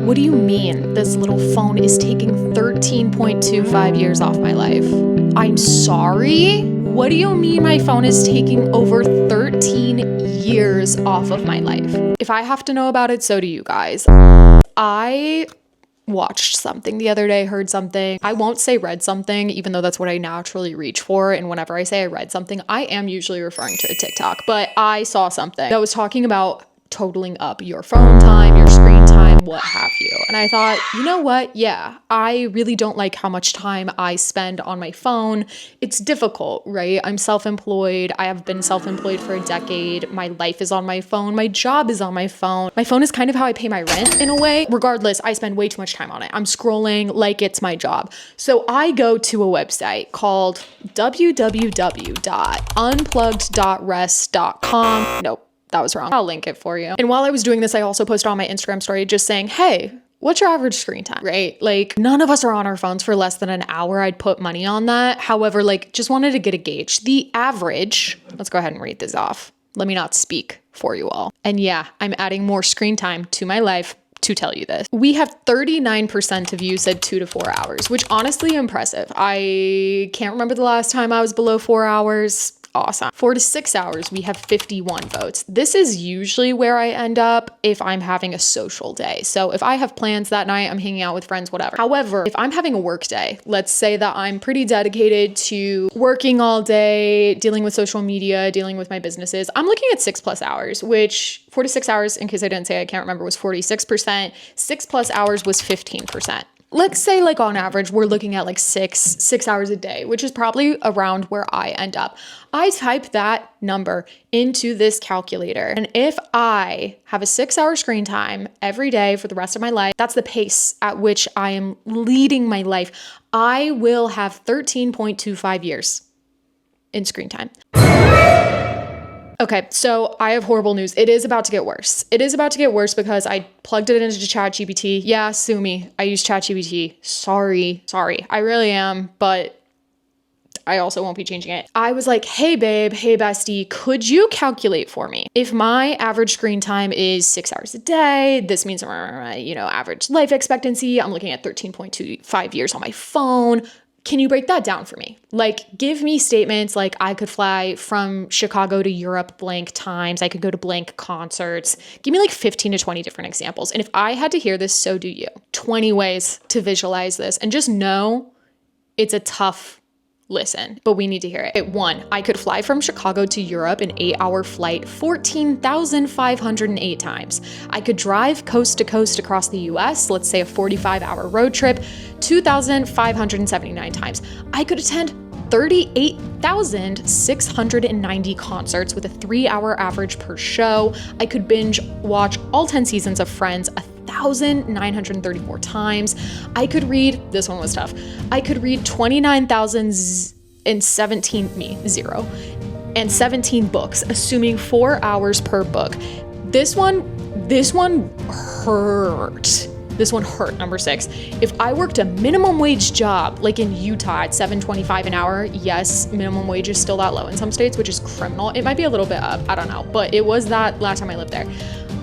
What do you mean this little phone is taking 13.25 years off my life? I'm sorry? What do you mean my phone is taking over 13 years off of my life? If I have to know about it, so do you guys. I watched something the other day, heard something. I won't say read something, even though that's what I naturally reach for. And whenever I say I read something, I am usually referring to a TikTok. But I saw something that was talking about totaling up your phone time, your screen time, what have you. And I thought, you know what? Yeah, I really don't like how much time I spend on my phone. It's difficult, right? I'm self-employed. I have been self-employed for a decade. My life is on my phone. My job is on my phone. My phone is kind of how I pay my rent in a way. Regardless, I spend way too much time on it. I'm scrolling like it's my job. So I go to a website called www.unplugged.rest.com. Nope. That was wrong. I'll link it for you. And while I was doing this, I also posted on my Instagram story just saying, hey, what's your average screen time, right? Like none of us are on our phones for less than an hour. I'd put money on that. However, like just wanted to get a gauge. The average, let's go ahead and read this off. Let me not speak for you all. And yeah, I'm adding more screen time to my life to tell you this. We have 39% of you said 2 to 4 hours, which honestly impressive. I can't remember the last time I was below 4 hours. Awesome. 4 to 6 hours, we have 51 votes. This is usually where I end up if I'm having a social day. So if I have plans that night, I'm hanging out with friends, whatever. However, if I'm having a work day, let's say that I'm pretty dedicated to working all day, dealing with social media, dealing with my businesses, I'm looking at 6+ hours, which 4 to 6 hours, in case I didn't say, I can't remember, was 46%. 6+ hours was 15%. Let's say like on average, we're looking at like six hours a day, which is probably around where I end up. I type that number into this calculator. And if I have a 6-hour screen time every day for the rest of my life, that's the pace at which I am leading my life. I will have 13.25 years in screen time. Okay, so I have horrible news. It is about to get worse. It is about to get worse because I plugged it into ChatGPT. Yeah, sue me. I use ChatGPT. Sorry. I really am, but I also won't be changing it. I was like, hey babe, hey bestie, could you calculate for me? If my average screen time is 6 hours a day, this means, average life expectancy, I'm looking at 13.25 years on my phone. Can you break that down for me? Like, give me statements like I could fly from Chicago to Europe blank times. I could go to blank concerts. Give me like 15 to 20 different examples. And if I had to hear this, so do you. 20 ways to visualize this. And just know it's a tough listen, but we need to hear it. 1, I could fly from Chicago to Europe an 8-hour flight 14,508 times. I could drive coast to coast across the US, let's say a 45-hour road trip, 2,579 times. I could attend 38,690 concerts with a 3-hour average per show. I could binge watch all 10 seasons of Friends 1,934 times. I could read, this one was tough. I could read 29,017 books, assuming 4 hours per book. This one hurt. This one hurt, number 6. If I worked a minimum wage job, like in Utah at $7.25 an hour, yes, minimum wage is still that low in some states, which is criminal. It might be a little bit up, I don't know, but it was that last time I lived there.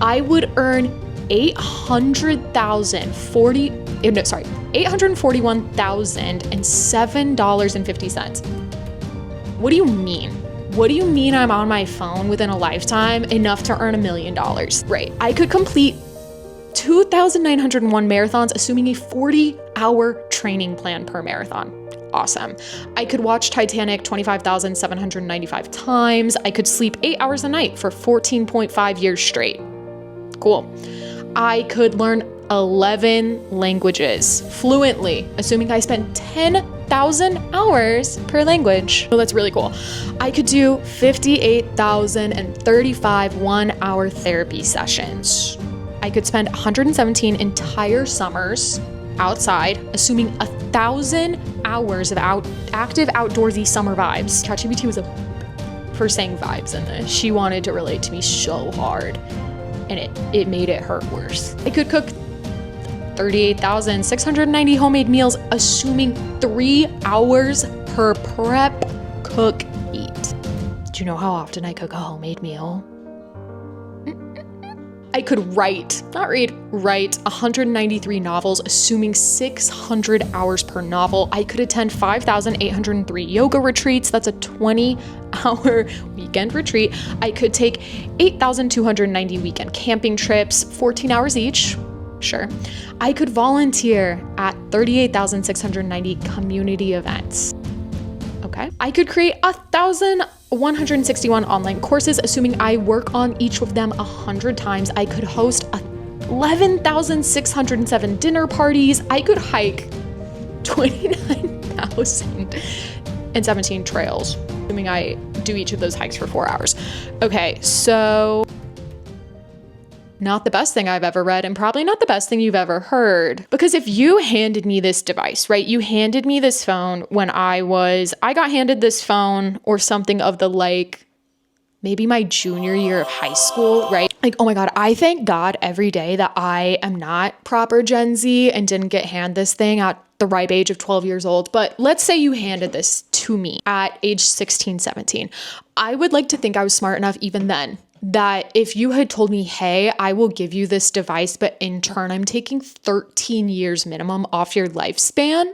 I would earn $841,007.50. What do you mean? What do you mean I'm on my phone within a lifetime enough to earn $1 million? Right. I could complete 2,901 marathons, assuming a 40-hour training plan per marathon. Awesome. I could watch Titanic 25,795 times. I could sleep 8 hours a night for 14.5 years straight. Cool. I could learn 11 languages fluently, assuming I spent 10,000 hours per language. Oh, that's really cool. I could do 58,035 one-hour therapy sessions. I could spend 117 entire summers outside, assuming 1,000 hours of active outdoorsy summer vibes. ChatGPT was for saying vibes in this. She wanted to relate to me so hard, and it made it hurt worse. I could cook 38,690 homemade meals, assuming 3 hours per prep, cook, eat. Do you know how often I cook a homemade meal? I could write 193 novels, assuming 600 hours per novel. I could attend 5,803 yoga retreats. That's a 20-hour weekend retreat. I could take 8,290 weekend camping trips, 14 hours each. Sure. I could volunteer at 38,690 community events. Okay. I could create 1,161 online courses, assuming I work on each of them 100 times. I could host 11,607 dinner parties. I could hike 29,017 trails, assuming I do each of those hikes for 4 hours. Okay, so not the best thing I've ever read, and probably not the best thing you've ever heard. Because if you handed me this device, right? You handed me this phone when I got handed this phone or something of the like, maybe my junior year of high school, right? Like, oh my God, I thank God every day that I am not proper Gen Z and didn't get handed this thing at the ripe age of 12 years old. But let's say you handed this to me at age 16, 17. I would like to think I was smart enough even then that if you had told me, hey, I will give you this device, but in turn, I'm taking 13 years minimum off your lifespan,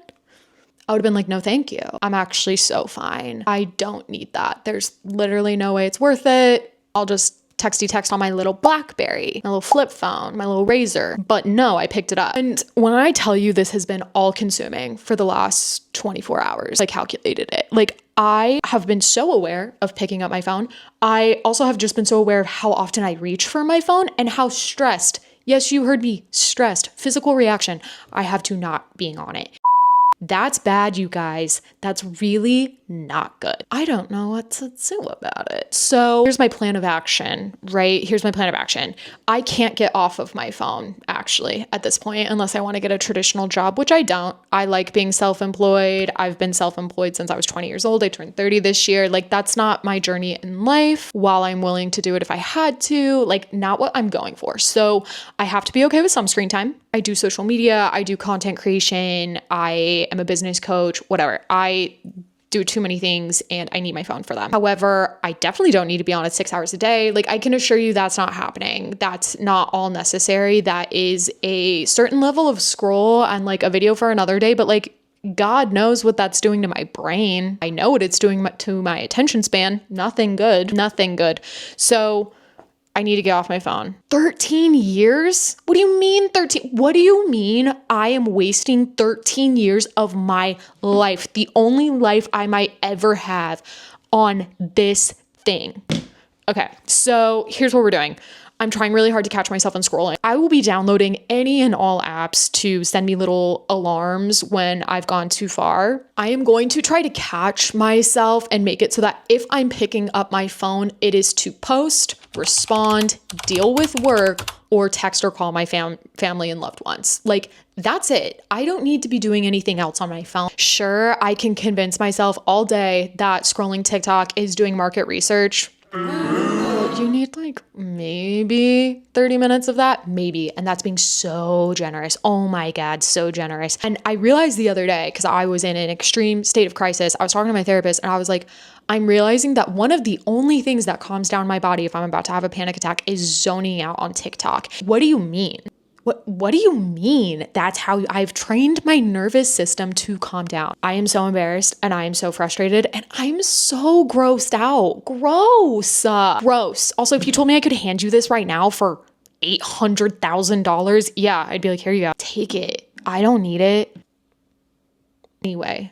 I would have been like, no, thank you. I'm actually so fine. I don't need that. There's literally no way it's worth it. I'll just text on my little BlackBerry, my little flip phone, my little Razor. But no, I picked it up. And when I tell you this has been all consuming for the last 24 hours, I calculated it. Like, I have been so aware of picking up my phone. I also have just been so aware of how often I reach for my phone and how stressed, yes, you heard me, stressed, physical reaction I have to not being on it. That's bad, you guys. That's really not good. I don't know what to do about it. So here's my plan of action, right? Here's my plan of action. I can't get off of my phone, actually, at this point, unless I want to get a traditional job, which I don't. I like being self-employed. I've been self-employed since I was 20 years old. I turned 30 this year. Like, that's not my journey in life. While I'm willing to do it if I had to, like, not what I'm going for. So I have to be okay with some screen time. I do social media. I do content creation. I am a business coach, whatever. I do too many things and I need my phone for them. However, I definitely don't need to be on it 6 hours a day. Like, I can assure you that's not happening. That's not all necessary. That is a certain level of scroll and like a video for another day, but like, God knows what that's doing to my brain. I know what it's doing to my attention span. Nothing good. So I need to get off my phone. 13 years? What do you mean 13? What do you mean I am wasting 13 years of my life, the only life I might ever have, on this thing? Okay, so here's what we're doing. I'm trying really hard to catch myself on scrolling. I will be downloading any and all apps to send me little alarms when I've gone too far. I am going to try to catch myself and make it so that if I'm picking up my phone, it is to post, respond, deal with work, or text or call my family and loved ones. Like, that's it. I don't need to be doing anything else on my phone. Sure, I can convince myself all day that scrolling TikTok is doing market research. You need like maybe 30 minutes of that, maybe. And that's being so generous. Oh my God, so generous. And I realized the other day, because I was in an extreme state of crisis, I was talking to my therapist and I was like, I'm realizing that one of the only things that calms down my body if I'm about to have a panic attack is zoning out on TikTok. What do you mean? What do you mean? That's how I've trained my nervous system to calm down. I am so embarrassed and I am so frustrated and I'm so grossed out. Gross. Also, if you told me I could hand you this right now for $800,000, yeah, I'd be like, here you go. Take it. I don't need it. Anyway,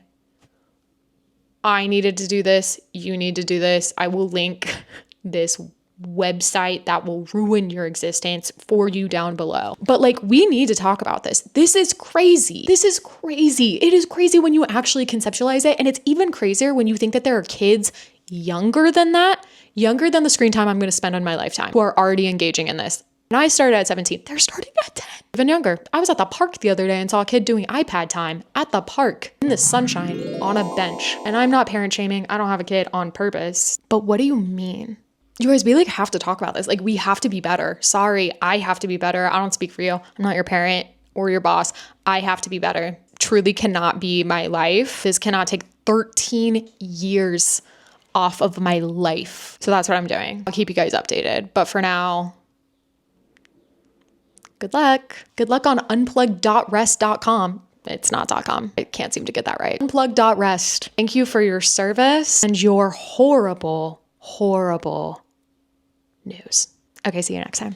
I needed to do this. You need to do this. I will link this website that will ruin your existence for you down below. But like, we need to talk about this. This is crazy. It is crazy when you actually conceptualize it. And it's even crazier when you think that there are kids younger than that, younger than the screen time I'm going to spend on my lifetime, who are already engaging in this. And I started at 17. They're starting at 10. Even younger. I was at the park the other day and saw a kid doing iPad time at the park in the sunshine on a bench. And I'm not parent shaming. I don't have a kid on purpose. But what do you mean? You guys, we like have to talk about this. Like, we have to be better. Sorry, I have to be better. I don't speak for you. I'm not your parent or your boss. I have to be better. Truly cannot be my life. This cannot take 13 years off of my life. So that's what I'm doing. I'll keep you guys updated. But for now, Good luck. Good luck on unplugged.rest.com. It's not .com. I can't seem to get that right. Unplugged.rest. Thank you for your service and your horrible, horrible news. Okay, see you next time.